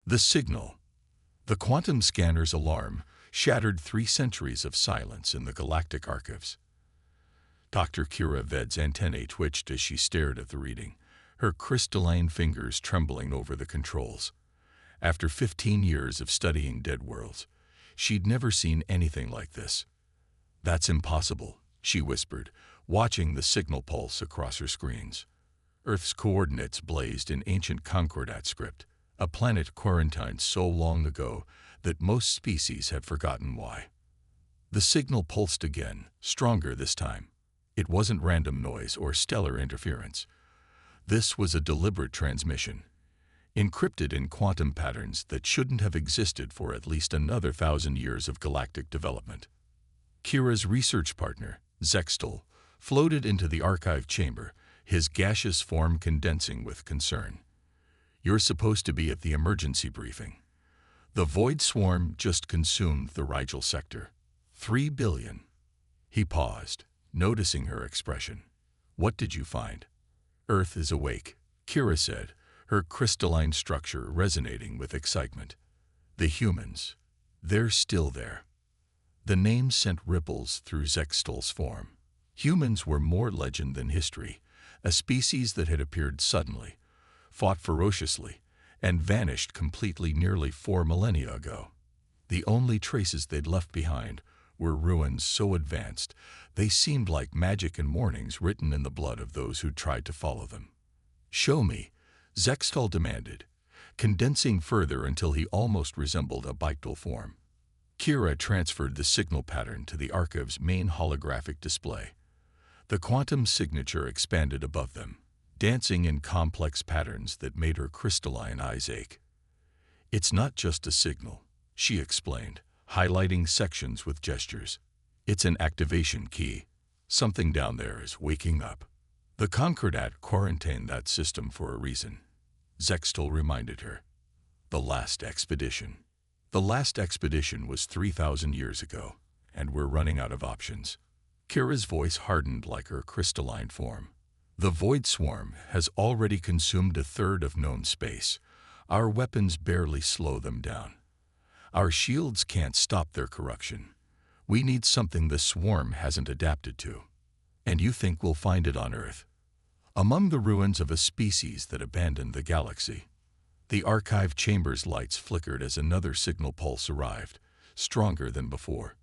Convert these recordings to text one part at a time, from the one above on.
The signal. The quantum scanner's alarm shattered 3 centuries of silence in the galactic archives. Dr. Kira Ved's antennae twitched as she stared at the reading, her crystalline fingers trembling over the controls. After 15 years of studying dead worlds, she'd never seen anything like this. "That's impossible," she whispered, watching the signal pulse across her screens. Earth's coordinates blazed in ancient Concordat script, a planet quarantined so long ago that most species had forgotten why. The signal pulsed again, stronger this time. It wasn't random noise or stellar interference. This was a deliberate transmission, encrypted in quantum patterns that shouldn't have existed for at least another 1,000 years of galactic development. Kira's research partner, Zextal, floated into the archive chamber, his gaseous form condensing with concern. "You're supposed to be at the emergency briefing. The void swarm just consumed the Rigel sector. 3 billion. He paused, noticing her expression. "What did you find?" "Earth is awake," Kira said, her crystalline structure resonating with excitement. "The humans, they're still there." The name sent ripples through Zextal's form. Humans were more legend than history, a species that had appeared suddenly, fought ferociously, and vanished completely nearly 4 millennia ago. The only traces they'd left behind were ruins so advanced they seemed like magic and warnings written in the blood of those who tried to follow them. "Show me," Zextal demanded, condensing further until he almost resembled a bictal form. Kira transferred the signal pattern to the archive's main holographic display. The quantum signature expanded above them, dancing in complex patterns that made her crystalline eyes ache. "It's not just a signal," she explained, highlighting sections with gestures. "It's an activation key. Something down there is waking up." "The Concordat quarantined that system for a reason," Zextal reminded her. "The last expedition. The last expedition was 3,000 years ago, and we're running out of options." Kira's voice hardened like her crystalline form. "The void swarm has already consumed 1/3 of known space. Our weapons barely slow them down. Our shields can't stop their corruption. We need something the swarm hasn't adapted to. And you think we'll find it on Earth? Among the ruins of a species that abandoned the galaxy." The archive chamber's lights flickered as another signal pulse arrived, stronger than before.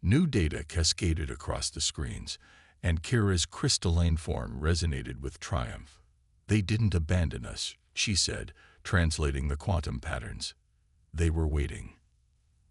New data cascaded across the screens, and Kira's crystalline form resonated with triumph. "They didn't abandon us," she said, translating the quantum patterns. "They were waiting."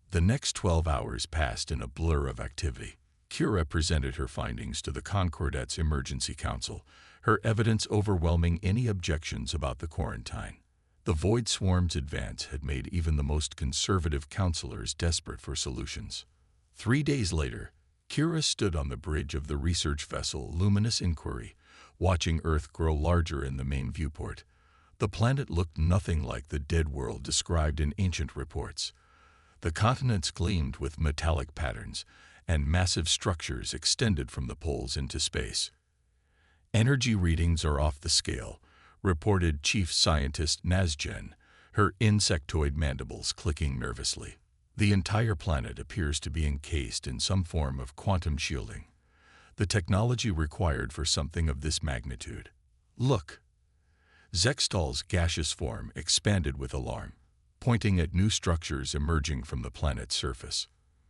The next 12 hours passed in a blur of activity. Kira presented her findings to the Concordat's Emergency Council, her evidence overwhelming any objections about the quarantine. The Void Swarm's advance had made even the most conservative counselors desperate for solutions. 3 days later, Kira stood on the bridge of the research vessel Luminous Inquiry, watching Earth grow larger in the main viewport. The planet looked nothing like the dead world described in ancient reports. The continents gleamed with metallic patterns, and massive structures extended from the poles into space. "Energy readings are off the scale," reported Chief Scientist Nazgen, her insectoid mandibles clicking nervously. "The entire planet appears to be encased in some form of quantum shielding, the technology required for something of this magnitude. Look!" Zextal's gaseous form expanded with alarm, pointing at new structures emerging from the planet's surface.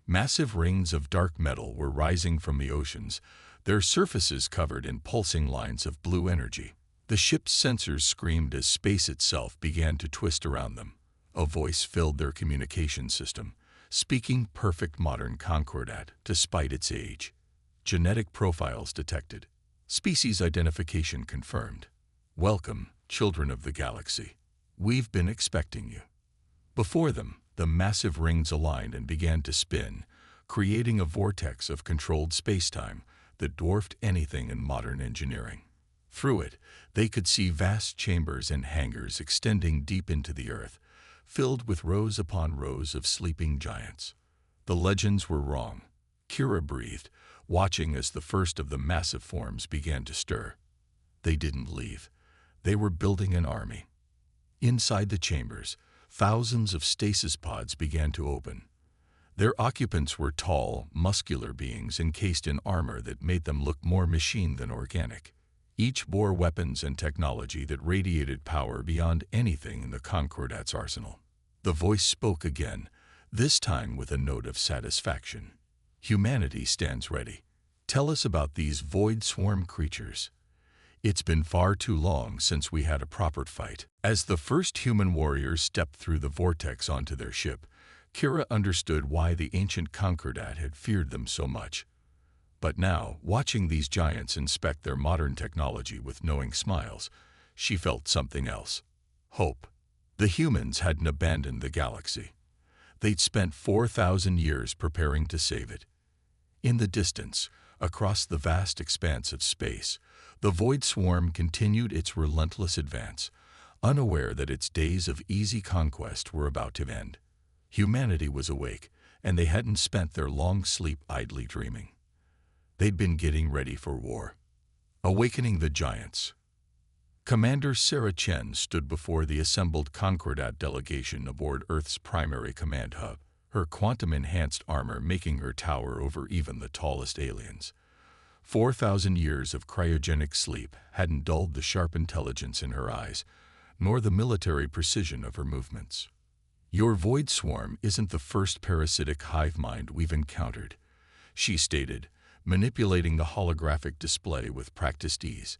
Massive rings of dark metal were rising from the oceans, their surfaces covered in pulsing lines of blue energy. The ship's sensors screamed as space itself began to twist around them. A voice filled their communication system, speaking perfect modern Concordat despite its age. Genetic profiles detected. Species identification confirmed. "Welcome, children of the galaxy. We've been expecting you." Before them, the massive rings aligned and began to spin, creating a vortex of controlled spacetime that dwarfed anything in modern engineering. Through it, they could see vast chambers and hangars extending deep into the Earth, filled with rows upon rows of sleeping giants. The legends were wrong, Kira breathed, watching as the first of the massive forms began to stir. They didn't leave. They were building an army. Inside the chambers, thousands of stasis pods began to open. Their occupants were tall, muscular beings encased in armor that made them look more machine than organic. Each bore weapons and technology that radiated power beyond anything in the Concordat's arsenal. The voice spoke again, this time with a note of satisfaction. "Humanity stands ready. Tell us about these void swarm creatures. It's been far too long since we had a proper fight." As the first human warriors stepped through the vortex onto their ship, Kira understood why the ancient Concordat had feared them so much. But now, watching these giants inspect their modern technology with knowing smiles, she felt something else. Hope. The humans hadn't abandoned the galaxy. They'd spent 4,000 years preparing to save it. In the distance, across the vast expanse of space, the Void Swarm continued its relentless advance, unaware that its days of easy conquest were about to end. Humanity was awake, and they hadn't spent their long sleep idly dreaming. They'd been getting ready for war. Awakening the giants. Commander Sarah Chen stood before the assembled Concordat delegation aboard Earth's primary command hub, her quantum-enhanced armor making her tower over even the tallest aliens. 4,000 years of cryogenic sleep hadn't dulled the sharp intelligence in her eyes, nor the military precision of her movements. "Your Void Swarm isn't the first parasitic hive mind we've encountered," she stated, manipulating the holographic display with practiced ease.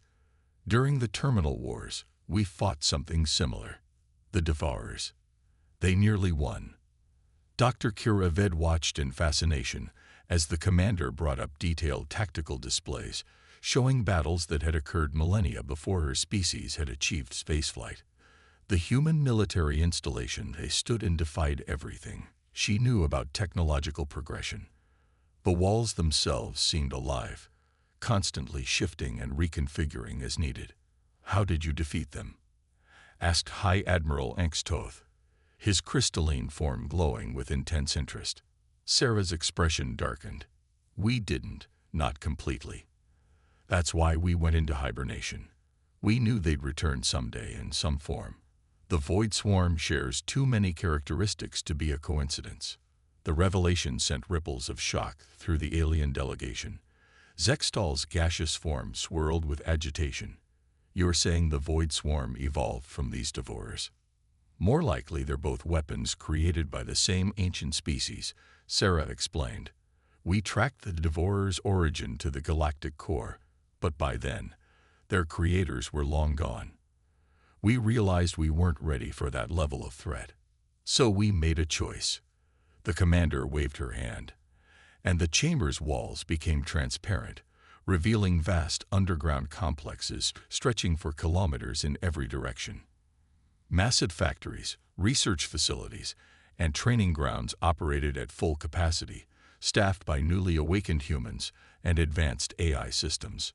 "During the Terminal Wars, we fought something similar. The Devourers. They nearly won." Dr. Kira Ved watched in fascination as the commander brought up detailed tactical displays, showing battles that had occurred millennia before her species had achieved spaceflight. The human military installation they stood and defied everything she knew about technological progression. The walls themselves seemed alive, constantly shifting and reconfiguring as needed. "How did you defeat them?" asked High Admiral Angstoth, his crystalline form glowing with intense interest. Sarah's expression darkened. "We didn't, not completely. That's why we went into hibernation. We knew they'd return someday in some form. The Void Swarm shares too many characteristics to be a coincidence." The revelation sent ripples of shock through the alien delegation. Zextal's gaseous form swirled with agitation. "You're saying the Void Swarm evolved from these Devourers?" "More likely they're both weapons created by the same ancient species," Sarah explained. "We tracked the Devourers' origin to the galactic core, but by then, their creators were long gone. We realized we weren't ready for that level of threat. So we made a choice." The commander waved her hand, and the chamber's walls became transparent, revealing vast underground complexes stretching for kilometers in every direction. Massive factories, research facilities, and training grounds operated at full capacity, staffed by newly awakened humans and advanced AI systems.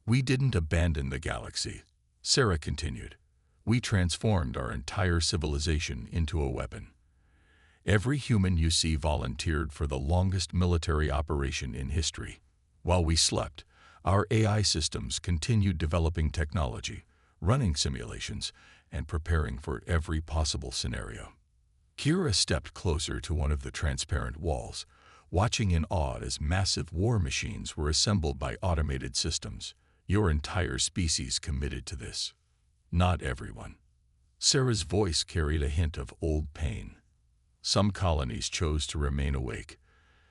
"We didn't abandon the galaxy," Sarah continued. "We transformed our entire civilization into a weapon. Every human you see volunteered for the longest military operation in history. While we slept, our AI systems continued developing technology, running simulations, and preparing for every possible scenario." Kira stepped closer to one of the transparent walls, watching in awe as massive war machines were assembled by automated systems. "Your entire species committed to this." "Not everyone." Sarah's voice carried a hint of old pain. "Some colonies chose to remain awake,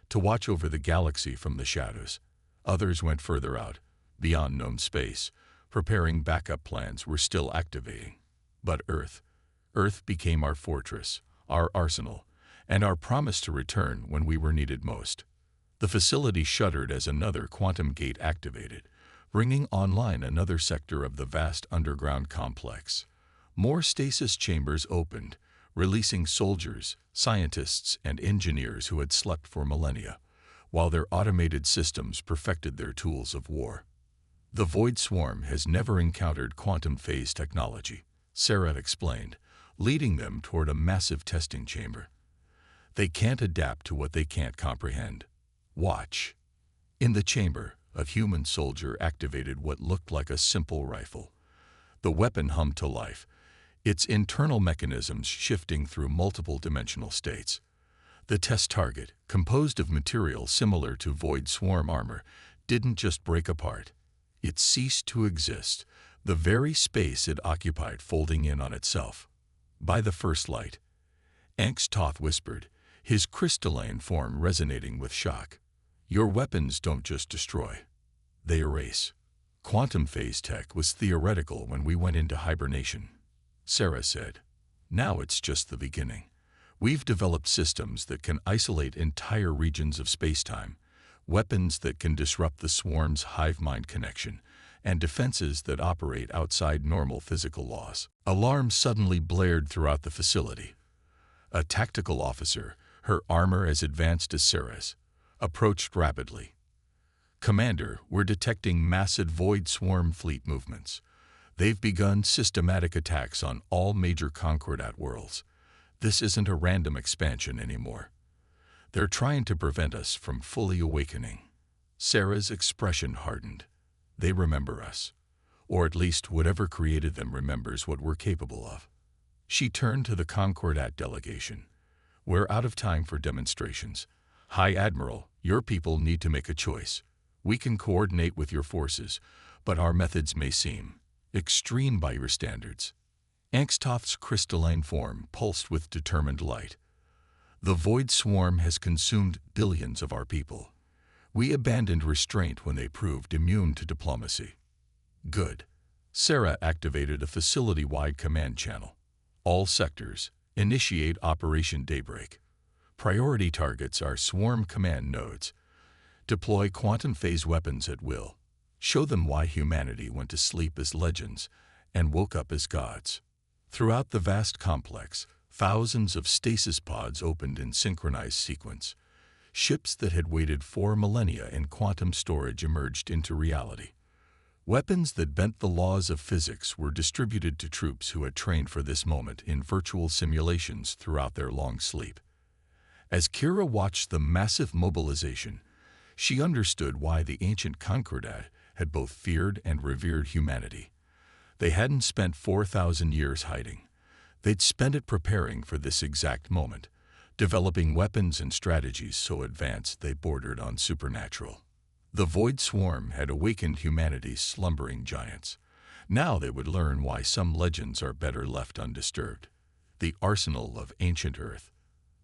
to watch over the galaxy from the shadows. Others went further out, beyond known space, preparing backup plans we're still activating. But Earth became our fortress, our arsenal, and our promise to return when we were needed most." The facility shuddered as another quantum gate activated, bringing online another sector of the vast underground complex. More stasis chambers opened, releasing soldiers, scientists, and engineers who had slept for millennia, while their automated systems perfected their tools of war. "The Void Swarm has never encountered quantum phase technology," Sarah explained, leading them toward a massive testing chamber. "They can't adapt to what they can't comprehend. Watch." In the chamber, a human soldier activated what looked like a simple rifle. The weapon hummed to life, its internal mechanisms shifting through multiple dimensional states. The test target, composed of material similar to void swarm armor, didn't just break apart. It ceased to exist, the very space it occupied folding in on itself. By the first light, Toth whispered, his crystalline form resonating with shock. Your weapons don't just destroy, they erase. Quantum phase tech was theoretical when we went into hibernation, Sarah said. Now it's just the beginning. We've developed systems that can isolate entire regions of spacetime, weapons that can disrupt the swarm's hive-mind connection, and defenses that operate outside normal physical laws. Alarms suddenly blared throughout the facility. A tactical officer, her armor as advanced as Sarah's, approached rapidly. Commander, we're detecting massive void swarm fleet movements. They've begun systematic attacks on all major Concordat worlds. This isn't a random expansion anymore. They're trying to prevent us from fully awakening. Sarah's expression hardened. They remember us. Or at least whatever created them remembers what we're capable of. She turned to the Concordat delegation. We're out of time for demonstrations. High Admiral, your people need to make a choice. We can coordinate with your forces, but our methods may seem extreme by your standards. Angstoth's crystalline form pulsed with determined light. The void swarm has consumed billions of our people. We abandoned restraint when they proved immune to diplomacy. Good. Sarah activated a facility-wide command channel. All sectors, initiate Operation Daybreak. Priority targets are swarm command nodes. Deploy quantum phase weapons at will. Show them why humanity went to sleep as legends and woke up as gods. Throughout the vast complex, thousands of stasis pods opened in synchronized sequence. Ships that had waited 4 millennia in quantum storage emerged into reality. Weapons that bent the laws of physics were distributed to troops who had trained for this moment in virtual simulations throughout their long sleep. As Kira watched the massive mobilization, she understood why the ancient Concordat had both feared and revered humanity. They hadn't spent 4,000 years hiding. They'd spent it preparing for this exact moment, developing weapons and strategies so advanced they bordered on supernatural. The void swarm had awakened humanity's slumbering giants. Now they would learn why some legends are better left undisturbed. The arsenal of ancient Earth.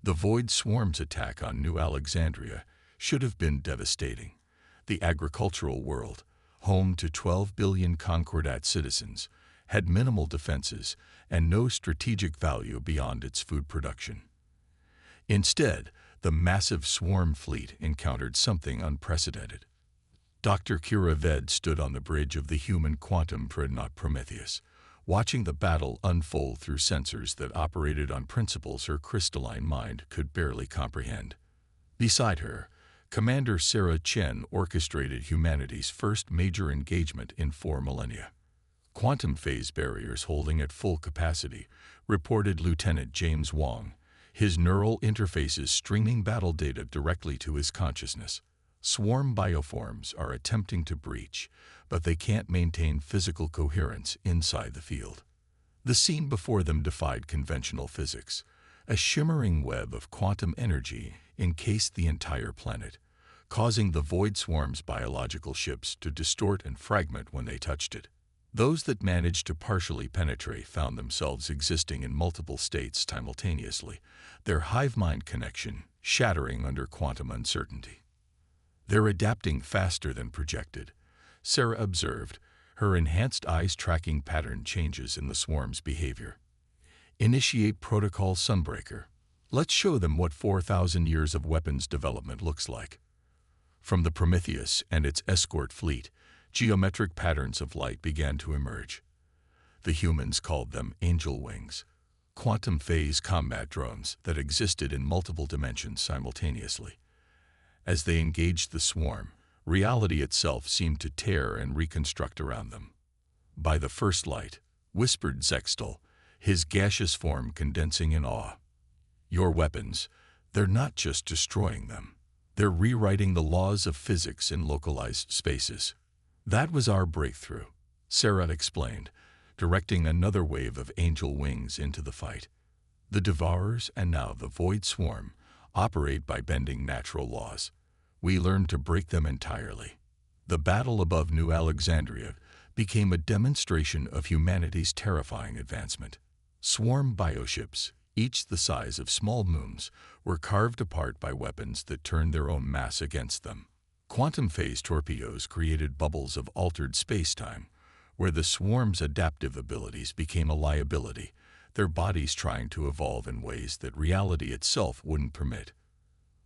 The void swarm's attack on New Alexandria should have been devastating. The agricultural world, home to 12 billion Concordat citizens, had minimal defenses and no strategic value beyond its food production. Instead, the massive swarm fleet encountered something unprecedented. Dr. Kira Ved stood on the bridge of the human quantum dreadnought Prometheus, watching the battle unfold through sensors that operated on principles her crystalline mind could barely comprehend. Beside her, Commander Sarah Chen orchestrated humanity's first major engagement in 4 millennia. Quantum phase barriers holding at full capacity, reported Lieutenant James Wong, his neural interfaces streaming battle data directly to his consciousness. Swarm bioforms are attempting to breach, but they can't maintain physical coherence inside the field. The scene before them defied conventional physics. A shimmering web of quantum energy encased the entire planet, causing the void swarm's biological ships to distort and fragment when they touched it. Those that managed to partially penetrate found themselves existing in multiple states simultaneously, their hive-mind connection shattering under quantum uncertainty. They're adapting faster than projected, Sarah observed, her enhanced eyes tracking pattern changes in the swarm's behavior. Initiate Protocol Sunbreaker. Let's show them what 4,000 years of weapons development looks like. From the Prometheus and its escort fleet, geometric patterns of light began to emerge. The humans called them angel wings, quantum phase combat drones that existed in multiple dimensions simultaneously. As they engaged the swarm, reality itself seemed to tear and reconstruct around them. By the first light, whispered Zextal, his gaseous form condensing in awe. Your weapons, they're not just destroying them. They're rewriting the laws of physics in localized spaces. That was our breakthrough, Sarah explained, directing another wave of angel wings into the fight. The Devourers, and now the Void Swarm, operate by bending natural laws. We learned to break them entirely. The battle above New Alexandria became a demonstration of humanity's terrifying advancement. Swarm bioships, each the size of small moons, were carved apart by weapons that turned their own mass against them. Quantum phase torpedoes created bubbles of altered space-time, where the swarm's adaptive abilities became a liability, their bodies trying to evolve in ways that reality itself wouldn't permit.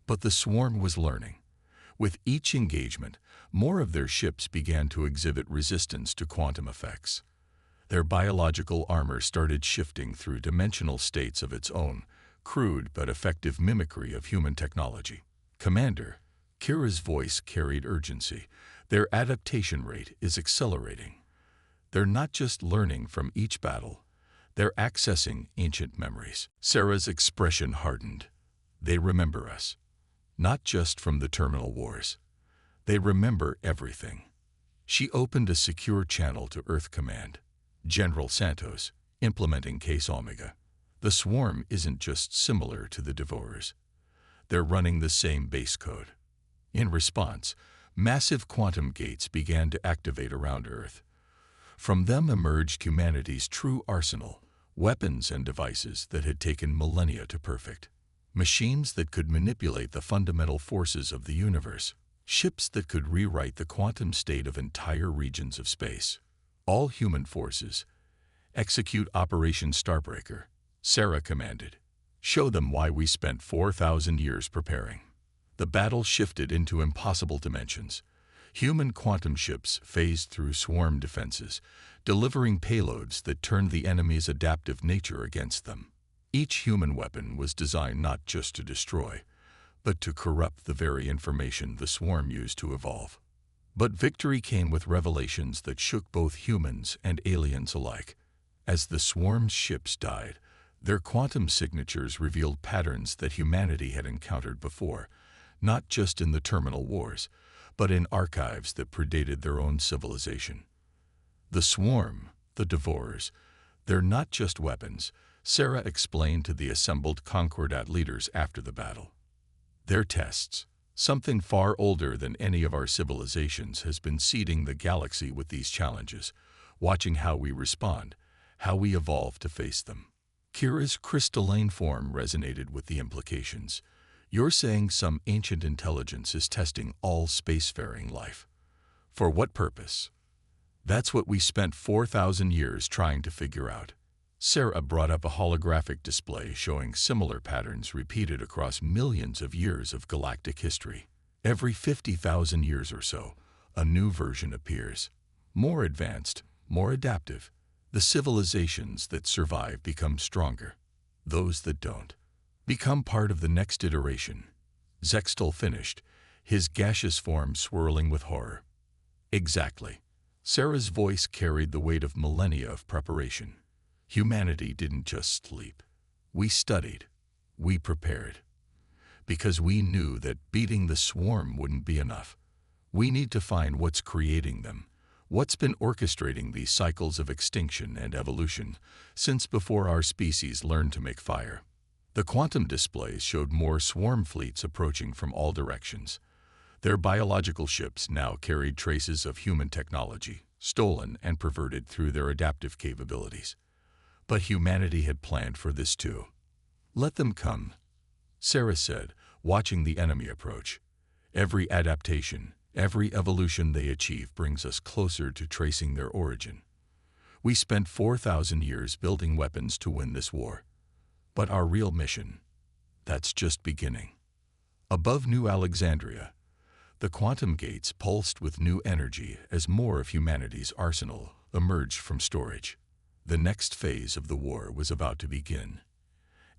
But the swarm was learning. With each engagement, more of their ships began to exhibit resistance to quantum effects. Their biological armor started shifting through dimensional states of its own, crude but effective mimicry of human technology. "Commander," Kira's voice carried urgency. "Their adaptation rate is accelerating. They're not just learning from each battle, they're accessing ancient memories." Sarah's expression hardened. "They remember us. Not just from the terminal wars. They remember everything." She opened a secure channel to Earth Command. "General Santos, implementing Case Omega. The swarm isn't just similar to the Devourers. They're running the same base code." In response, massive quantum gates began to activate around Earth. From them emerged humanity's true arsenal, weapons and devices that had taken millennia to perfect. Machines that could manipulate the fundamental forces of the universe. Ships that could rewrite the quantum state of entire regions of space. "All human forces, execute Operation Starbreaker," Sarah commanded. "Show them why we spent 4,000 years preparing." The battle shifted into impossible dimensions. Human quantum ships phased through swarm defenses, delivering payloads that turned the enemy's adaptive nature against them. Each human weapon was designed not just to destroy, but to corrupt the very information the swarm used to evolve. But victory came with revelations that shook both humans and aliens alike. As the swarm's ships died, their quantum signatures revealed patterns that humanity had encountered before, not just in the terminal wars, but in archives that predated their own civilization. The swarm, the Devourers, they're not just weapons, Sarah explained to the assembled Concordat leaders after the battle. Their tests, something far older than any of our civilizations, has been seeding the galaxy with these challenges, watching how we respond, how we evolve to face them. Kira's crystalline form resonated with the implications. "You're saying some ancient intelligence is testing all spacefaring life. For what purpose?" "That's what we spent 4,000 years trying to figure out." Sarah brought up a holographic display showing similar patterns repeated across millions of years of galactic history. Every 50,000 years or so, a new version appears. More advanced, more adaptive. The civilizations that survive become stronger. Those that don't become part of the next iteration. Zextal finished, his gaseous form swirling with horror. "Exactly." Sarah's voice carried the weight of millennia of preparation. "Humanity didn't just sleep. We studied. We prepared. Because we knew that beating the swarm wouldn't be enough. We need to find what's creating them, what's been orchestrating these cycles of extinction and evolution since before our species learned to make fire." The quantum displays showed more swarm fleets approaching from all directions. Their biological ships now carried traces of human technology, stolen and perverted through their adaptive capabilities. But humanity had planned for this too. "Let them come," Sarah said, watching the enemy approach. "Every adaptation, every evolution they achieve brings us closer to tracing their origin. We spent 4,000 years building weapons to win this war. But our real mission, that's just beginning." Above New Alexandria, the quantum gates pulsed with new energy as more of humanity's arsenal emerged from storage. The next phase of the war was about to begin.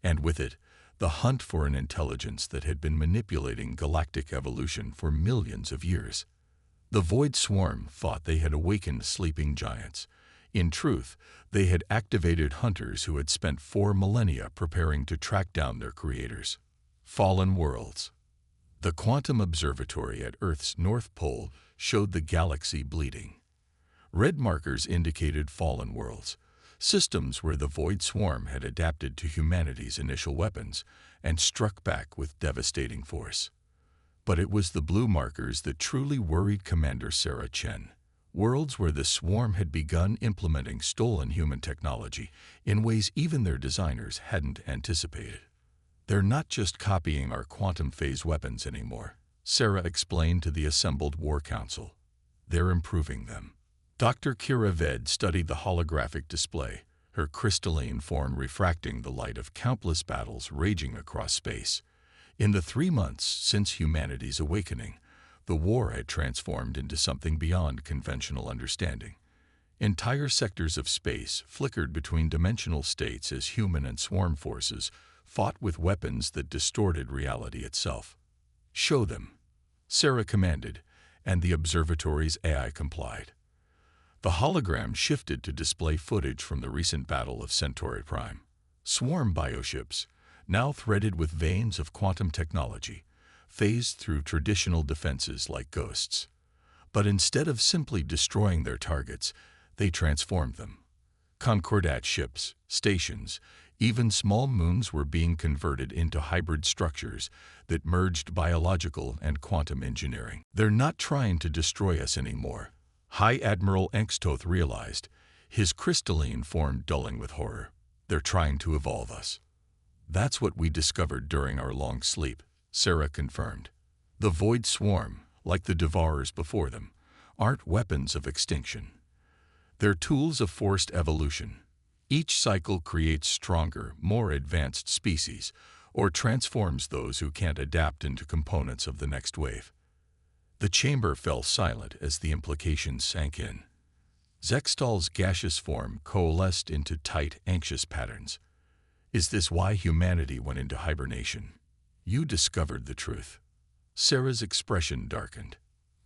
And with it, the hunt for an intelligence that had been manipulating galactic evolution for millions of years. The Void Swarm thought they had awakened sleeping giants. In truth, they had activated hunters who had spent 4 millennia preparing to track down their creators. Fallen worlds. The quantum observatory at Earth's North Pole showed the galaxy bleeding. Red markers indicated fallen worlds, systems where the Void Swarm had adapted to humanity's initial weapons and struck back with devastating force. But it was the blue markers that truly worried Commander Sarah Chen. Worlds where the swarm had begun implementing stolen human technology in ways even their designers hadn't anticipated. They're not just copying our quantum phase weapons anymore, Sarah explained to the assembled War Council. They're improving them. Dr. Kira Ved studied the holographic display, her crystalline form refracting the light of countless battles raging across space. In the 3 months since humanity's awakening, the war had transformed into something beyond conventional understanding. Entire sectors of space flickered between dimensional states as human and swarm forces fought with weapons that distorted reality itself. "Show them," Sarah commanded, and the observatory's AI complied. The hologram shifted to display footage from the recent battle of Centauri Prime. Swarm bioships, now threaded with veins of quantum technology, phased through traditional defenses like ghosts. But instead of simply destroying their targets, they transformed them. Concordat ships, stations, even small moons were being converted into hybrid structures that merged biological and quantum engineering. "They're not trying to destroy us anymore," High Admiral Engstoth realized, his crystalline form dulling with horror. "They're trying to evolve us." "That's what we discovered during our long sleep," Sarah confirmed. "The Void Swarm, like the Devourers before them, aren't weapons of extinction. They're tools of forced evolution. Each cycle creates stronger, more advanced species, or transforms those who can't adapt into components of the next wave." The chamber fell silent as the implications sank in. Zextal's gaseous form coalesced into tight, anxious patterns. "Is this why humanity went into hibernation?" "You discovered the truth." Sarah's expression darkened.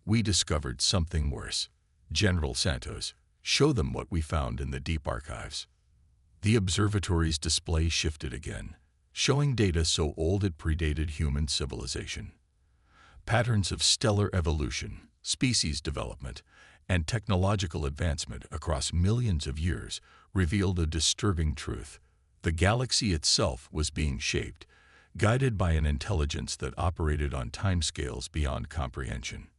"We discovered something worse. General Santos, show them what we found in the deep archives." The observatory's display shifted again, showing data so old it predated human civilization. Patterns of stellar evolution, species development, and technological advancement across millions of years revealed a disturbing truth. The galaxy itself was being shaped, guided by an intelligence that operated on timescales beyond comprehension.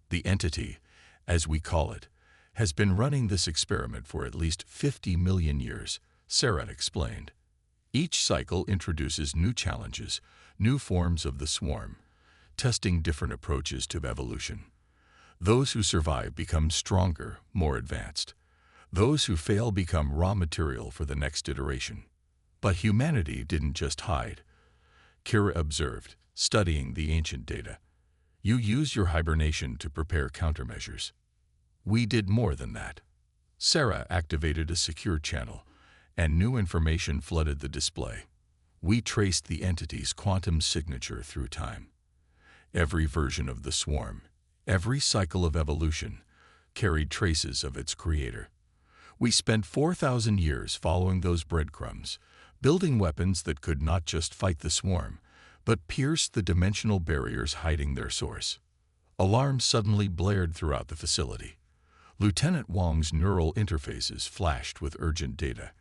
"The entity, as we call it, has been running this experiment for at least 50 million years," Sarah explained. "Each cycle introduces new challenges, new forms of the swarm, testing different approaches to evolution. Those who survive become stronger, more advanced. Those who fail become raw material for the next iteration." But humanity didn't just hide, Kira observed, studying the ancient data. "You use your hibernation to prepare countermeasures." "We did more than that." Sarah activated a secure channel, and new information flooded the display. "We traced the entity's quantum signature through time. Every version of the swarm, every cycle of evolution, carried traces of its creator. We spent 4,000 years following those breadcrumbs, building weapons that could not just fight the swarm, but pierce the dimensional barriers hiding their source." Alarms suddenly blared throughout the facility. Lieutenant Wong's neural interfaces flashed with urgent data.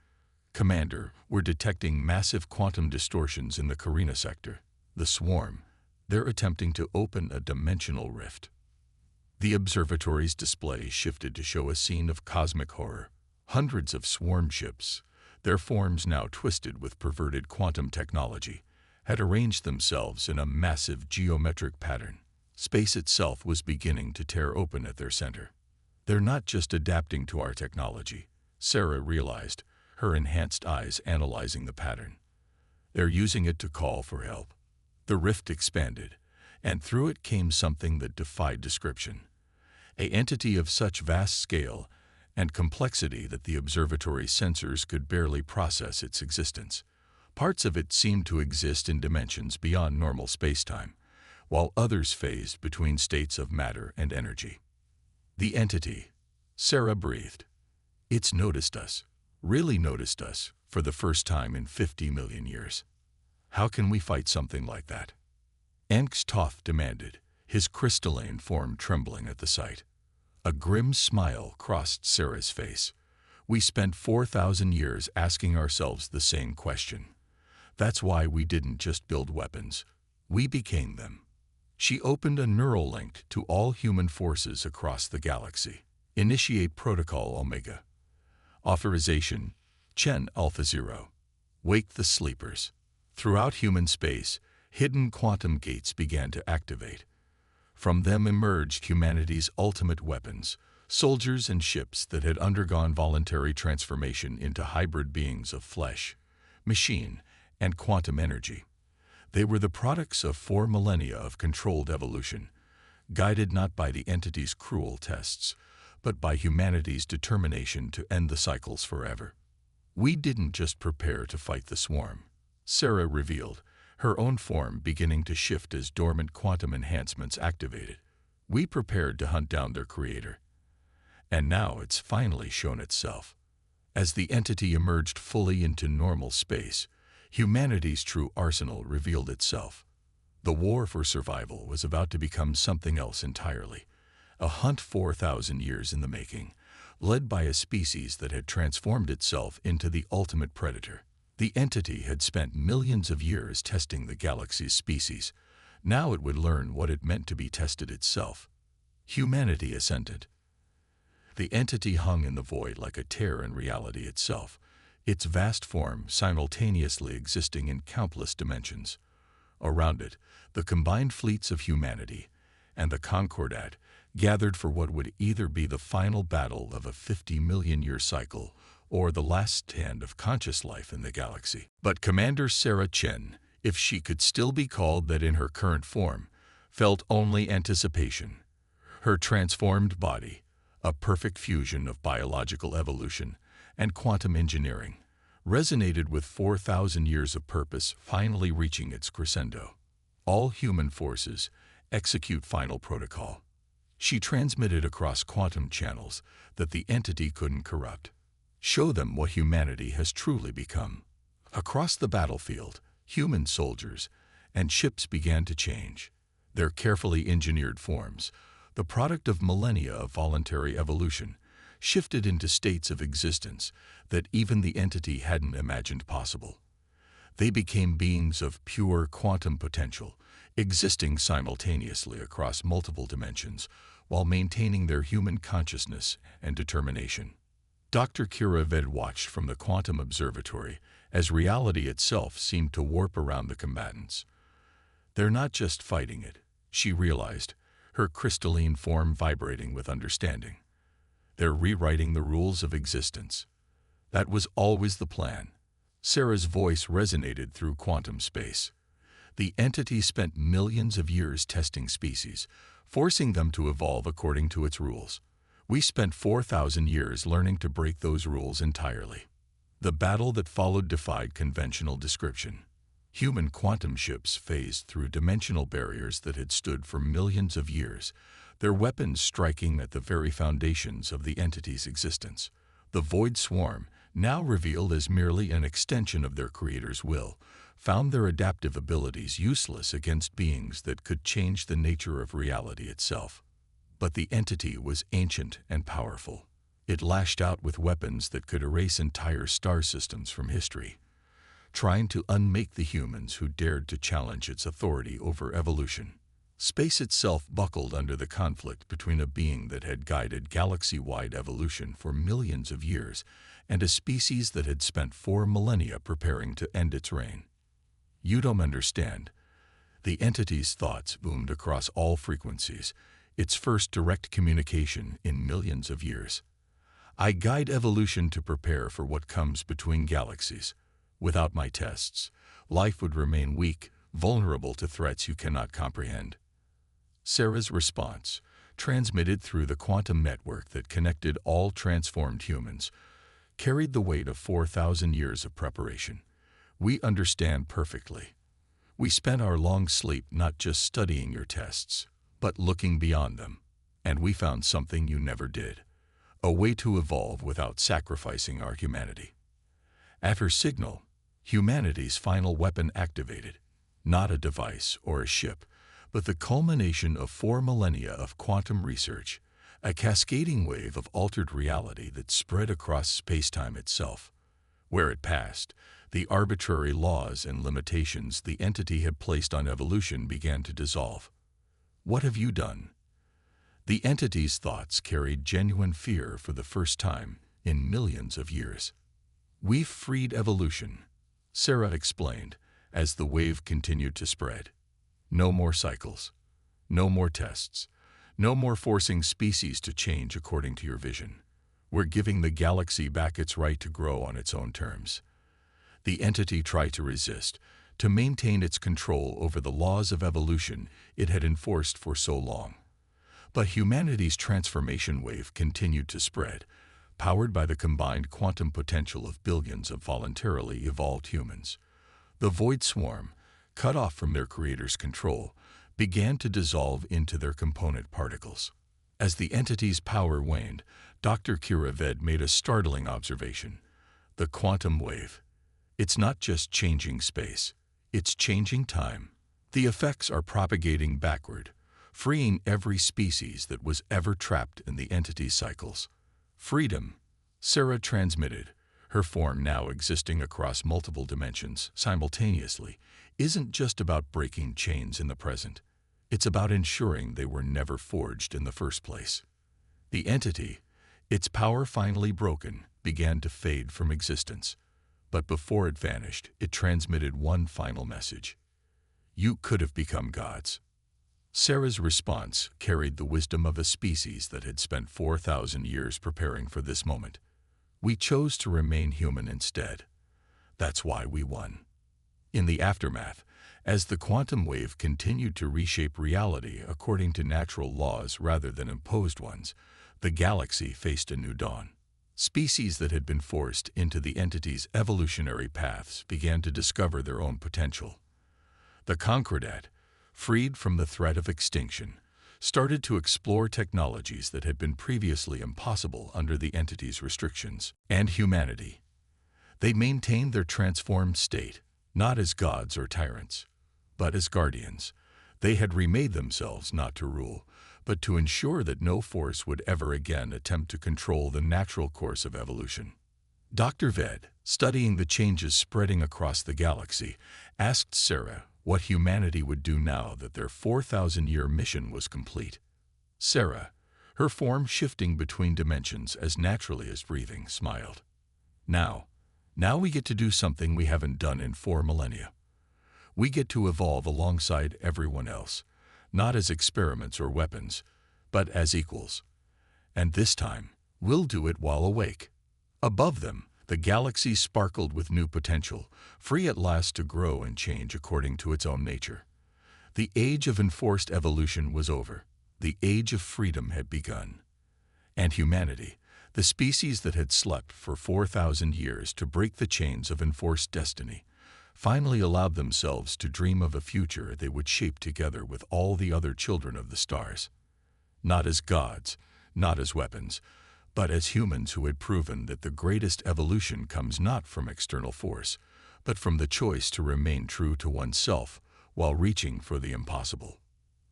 "Commander, we're detecting massive quantum distortions in the Carina sector. The swarm, they're attempting to open a dimensional rift." The observatory's display shifted to show a scene of cosmic horror. Hundreds of swarm ships, their forms now twisted with perverted quantum technology, had arranged themselves in a massive geometric pattern. Space itself was beginning to tear open at their center. "They're not just adapting to our technology," Sarah realized, her enhanced eyes analyzing the pattern. "They're using it to call for help." The rift expanded, and through it came something that defied description. An entity of such vast scale and complexity that the observatory's sensors could barely process its existence. Parts of it seemed to exist in dimensions beyond normal spacetime, while others phased between states of matter and energy. "The entity," Sarah breathed. "It's noticed us, really noticed us, for the first time in 50 million years. How can we fight something like that?" Engstoth demanded, his crystalline form trembling at the sight. A grim smile crossed Sarah's face. We spent 4,000 years asking ourselves the same question. That's why we didn't just build weapons. We became them. She opened a neural link to all human forces across the galaxy. Initiate Protocol Omega. Authorization, Chen Alpha 0. Wake the sleepers. Throughout human space, hidden quantum gates began to activate. From them emerged humanity's ultimate weapons, soldiers and ships that had undergone voluntary transformation into hybrid beings of flesh, machine, and quantum energy. They were the products of 4 millennia of controlled evolution, guided not by the entity's cruel tests, but by humanity's determination to end the cycles forever. We didn't just prepare to fight the swarm. Sarah revealed, her own form beginning to shift as dormant quantum enhancements activated. We prepared to hunt down their creator. And now it's finally shown itself. As the entity emerged fully into normal space, humanity's true arsenal revealed itself. The war for survival was about to become something else entirely. A hunt 4,000 years in the making, led by a species that had transformed itself into the ultimate predator. The entity had spent millions of years testing the galaxy's species. Now it would learn what it meant to be tested itself. Humanity ascended. The entity hung in the void like a tear in reality itself, its vast form simultaneously existing in countless dimensions. Around it, the combined fleets of humanity and the Concordat gathered for what would either be the final battle of a 50-million-year cycle or the last stand of conscious life in the galaxy. But Commander Sarah Chen, if she could still be called that in her current form, felt only anticipation. Her transformed body, a perfect fusion of biological evolution and quantum engineering, resonated with 4,000 years of purpose finally reaching its crescendo. All human forces execute final protocol. She transmitted across quantum channels that the entity couldn't corrupt. Show them what humanity has truly become. Across the battlefield, human soldiers and ships began to change. Their carefully engineered forms, the product of millennia of voluntary evolution, shifted into states of existence that even the entity hadn't imagined possible. They became beings of pure quantum potential, existing simultaneously across multiple dimensions while maintaining their human consciousness and determination. Dr. Kira Ved watched from the quantum observatory as reality itself seemed to warp around the combatants. They're not just fighting it, she realized, her crystalline form vibrating with understanding. They're rewriting the rules of existence. That was always the plan. Sarah's voice resonated through quantum space. The entity spent millions of years testing species, forcing them to evolve according to its rules. We spent 4,000 years learning to break those rules entirely. The battle that followed defied conventional description. Human quantum ships phased through dimensional barriers that had stood for millions of years, their weapons striking at the very foundations of the entity's existence. The Void Swarm, now revealed as merely an extension of their creator's will, found their adaptive abilities useless against beings that could change the nature of reality itself. But the entity was ancient and powerful. It lashed out with weapons that could erase entire star systems from history, trying to unmake the humans who dared to challenge its authority over evolution. Space itself buckled under the conflict between a being that had guided galaxy-wide evolution for millions of years and a species that had spent 4 millennia preparing to end its reign. You don't understand. The entity's thoughts boomed across all frequencies, its first direct communication in millions of years. I guide evolution to prepare for what comes between galaxies. Without my tests, life would remain weak, vulnerable to threats you cannot comprehend. Sarah's response, transmitted through the quantum network that connected all transformed humans, carried the weight of 4,000 years of preparation. We understand perfectly. We spent our long sleep not just studying your tests, but looking beyond them. And we found something you never did, a way to evolve without sacrificing our humanity. At her signal, humanity's final weapon activated, not a device or a ship, but the culmination of 4 millennia of quantum research, a cascading wave of altered reality that spread across space-time itself. Where it passed, the arbitrary laws and limitations the entity had placed on evolution began to dissolve. What have you done? The entity's thoughts carried genuine fear for the first time in millions of years. We've freed evolution, Sarah explained, as the wave continued to spread. No more cycles. No more tests. No more forcing species to change according to your vision. We're giving the galaxy back its right to grow on its own terms. The entity tried to resist, to maintain its control over the laws of evolution it had enforced for so long. But humanity's transformation wave continued to spread, powered by the combined quantum potential of billions of voluntarily evolved humans. The void swarm, cut off from their creator's control, began to dissolve into their component particles. As the entity's power waned, Dr. Kira Ved made a startling observation. The quantum wave. It's not just changing space, it's changing time. The effects are propagating backward, freeing every species that was ever trapped in the entity's cycles. Freedom, Sarah transmitted, her form now existing across multiple dimensions simultaneously, isn't just about breaking chains in the present. It's about ensuring they were never forged in the first place. The entity, its power finally broken, began to fade from existence. But before it vanished, it transmitted one final message. You could have become gods. Sarah's response carried the wisdom of a species that had spent 4,000 years preparing for this moment. We chose to remain human instead. That's why we won. In the aftermath, as the quantum wave continued to reshape reality according to natural laws rather than imposed ones, the galaxy faced a new dawn. Species that had been forced into the entity's evolutionary paths began to discover their own potential. The Concordat, freed from the threat of extinction, started to explore technologies that had been previously impossible under the entity's restrictions. And humanity. They maintained their transformed state, not as gods or tyrants, but as guardians. They had remade themselves not to rule, but to ensure that no force would ever again attempt to control the natural course of evolution. Dr. Ved, studying the changes spreading across the galaxy, asked Sarah what humanity would do now that their 4,000-year mission was complete. Sarah, her form shifting between dimensions as naturally as breathing, smiled. Now we get to do something we haven't done in 4 millennia. We get to evolve alongside everyone else, not as experiments or weapons, but as equals. And this time, we'll do it while awake. Above them, the galaxy sparkled with new potential, free at last to grow and change according to its own nature. The age of enforced evolution was over. The age of freedom had begun. And humanity, the species that had slept for 4,000 years to break the chains of enforced destiny, finally allowed themselves to dream of a future they would shape together with all the other children of the stars. Not as gods, not as weapons, but as humans who had proven that the greatest evolution comes not from external force, but from the choice to remain true to oneself while reaching for the impossible.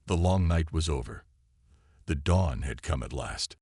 The long night was over. The dawn had come at last.